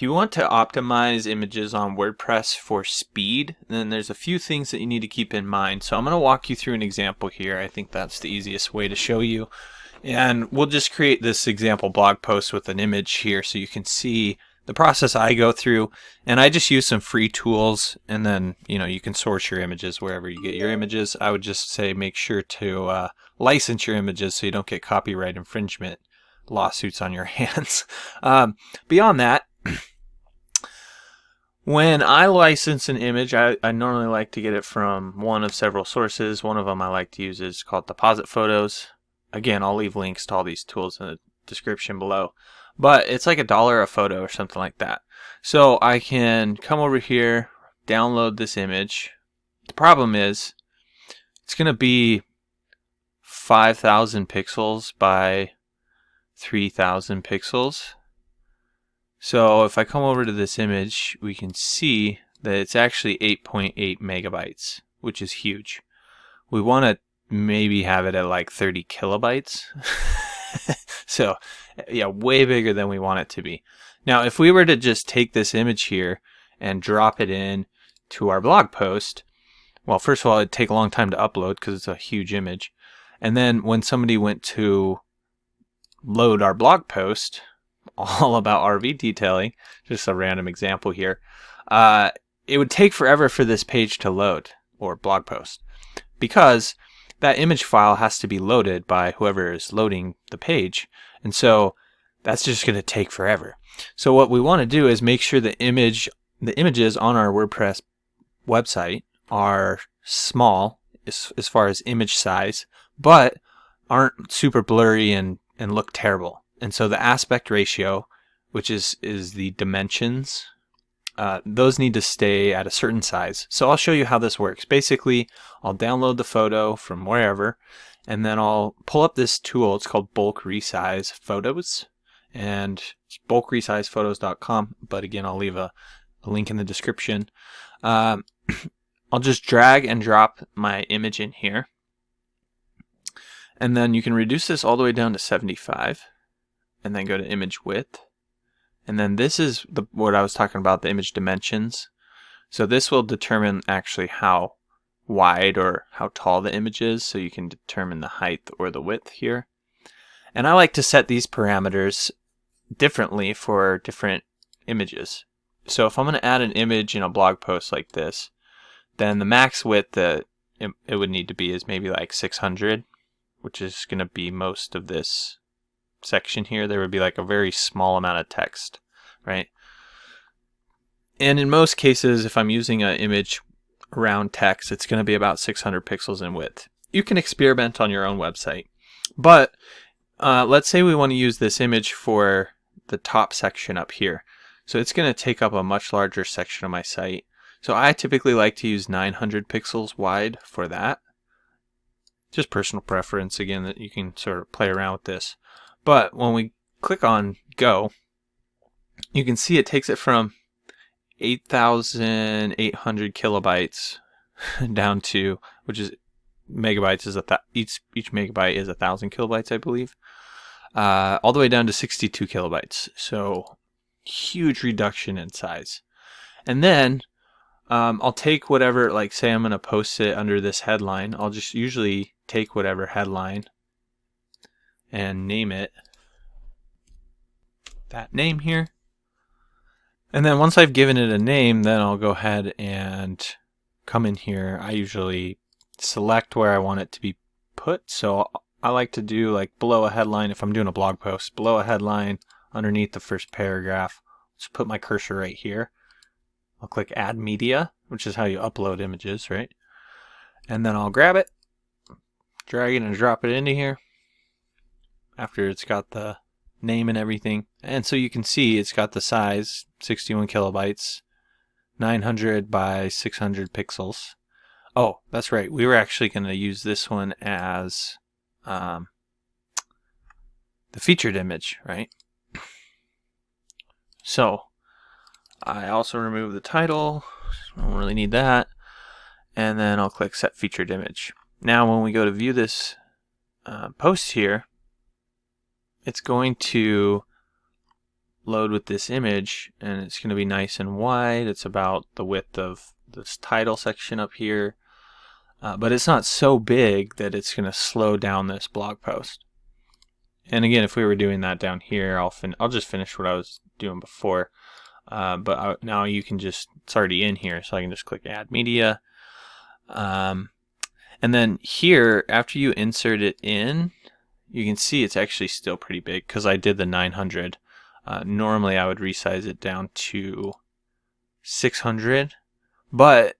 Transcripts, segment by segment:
If you want to optimize images on WordPress for speed, then there's a few things that you need to keep in mind. So I'm going to walk you through an example here. I think that's the easiest way to show you. And we'll just create this example blog post with an image here so you can see the process I go through. And I just use some free tools, and then you can source your images wherever you get your images. I would just say make sure to license your images so you don't get copyright infringement lawsuits on your hands. Beyond that, when I license an image, I normally like to get it from one of several sources. One of them I like to use is called Deposit Photos. Again, I'll leave links to all these tools in the description below. But it's like $1 a photo or something like that. So I can come over here, download this image. The problem is it's going to be 5,000 pixels by 3,000 pixels. So if I come over to this image, we can see that it's actually 8.8 megabytes, which is huge. We want to maybe have it at like 30 kilobytes. So yeah, way bigger than we want it to be. Now, if we were to just take this image here and drop it in to our blog post, well, first of all, it'd take a long time to upload because it's a huge image. And then when somebody went to load our blog post, all about RV detailing, just a random example here, it would take forever for this page to load, or blog post, because that image file has to be loaded by whoever is loading the page, and so that's just going to take forever. So what we want to do is make sure the images on our WordPress website are small as far as image size, but aren't super blurry and look terrible. And so the aspect ratio, which is the dimensions, those need to stay at a certain size. So I'll show you how this works. Basically, I'll download the photo from wherever, and then I'll pull up this tool. It's called Bulk Resize Photos, and it's bulkresizephotos.com. But again, I'll leave a link in the description. I'll just drag and drop my image in here, and then you can reduce this all the way down to 75. And then go to image width. And then this is what I was talking about, the image dimensions. So this will determine actually how wide or how tall the image is, so you can determine the height or the width here. And I like to set these parameters differently for different images. So if I'm going to add an image in a blog post like this, then the max width that it would need to be is maybe like 600, which is going to be most of this section here. There would be like a very small amount of text, right? And in most cases, if I'm using an image around text, it's going to be about 600 pixels in width. You can experiment on your own website, but let's say we want to use this image for the top section up here. So it's going to take up a much larger section of my site. So I typically like to use 900 pixels wide for that. Just personal preference, again, that you can sort of play around with this. But when we click on go, you can see it takes it from 8,800 kilobytes down to, which is megabytes, is each megabyte is 1,000 kilobytes, I believe, all the way down to 62 kilobytes. So huge reduction in size. And then I'll take whatever, like say I'm going to post it under this headline. I'll just usually take whatever headline and name it that name here. And then once I've given it a name, then I'll go ahead and come in here. I usually select where I want it to be put. So I like to do like below a headline, if I'm doing a blog post, below a headline, underneath the first paragraph. Just put my cursor right here. I'll click Add Media, which is how you upload images, right? And then I'll grab it, drag it and drop it into here after it's got the name and everything. And so you can see it's got the size, 61 kilobytes, 900 by 600 pixels. Oh, that's right. We were actually going to use this one as the featured image, right? So I also remove the title. I don't really need that. And then I'll click Set Featured Image. Now when we go to view this post here, it's going to load with this image, and it's going to be nice and wide. It's about the width of this title section up here, but it's not so big that it's going to slow down this blog post. And again, if we were doing that down here, I'll just finish what I was doing before. Now you can just, it's already in here, so I can just click Add Media. And then here, after you insert it in, you can see it's actually still pretty big because I did the 900. Normally I would resize it down to 600, but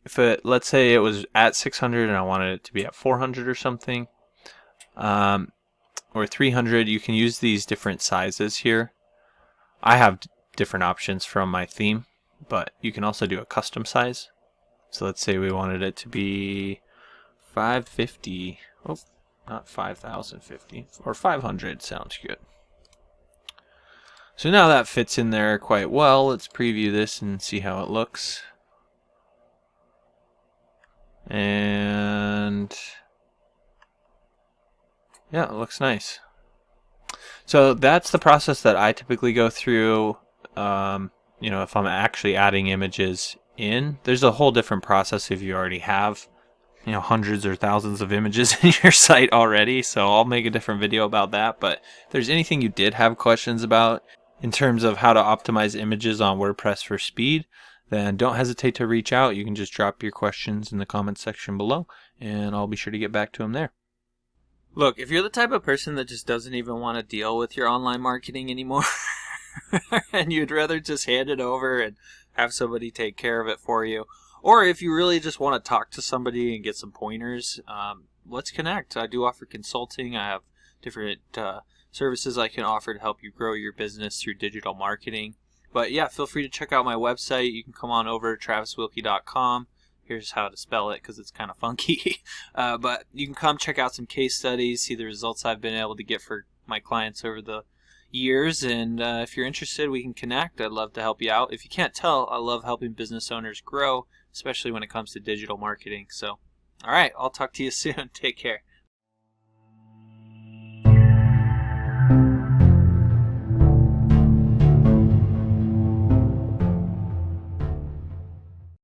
if let's say it was at 600 and I wanted it to be at 400 or something, or 300, you can use these different sizes here. I have different options from my theme, but you can also do a custom size. So let's say we wanted it to be 550, oh, not 5050, or 500 sounds good. So now that fits in there quite well. Let's preview this and see how it looks. And yeah, it looks nice. So that's the process that I typically go through. If I'm actually adding images in, there's a whole different process if you already have, hundreds or thousands of images in your site already. So I'll make a different video about that. But if there's anything you did have questions about in terms of how to optimize images on WordPress for speed, then don't hesitate to reach out. You can just drop your questions in the comments section below, and I'll be sure to get back to them there. Look, if you're the type of person that just doesn't even want to deal with your online marketing anymore, and you'd rather just hand it over and have somebody take care of it for you, or if you really just want to talk to somebody and get some pointers, let's connect. I do offer consulting. I have different services I can offer to help you grow your business through digital marketing. But yeah, feel free to check out my website. You can come on over to traviswilkie.com. Here's how to spell it because it's kind of funky. But you can come check out some case studies, see the results I've been able to get for my clients over the years. And if you're interested, we can connect. I'd love to help you out. If you can't tell, I love helping business owners grow, especially when it comes to digital marketing. So, all right, I'll talk to you soon. Take care.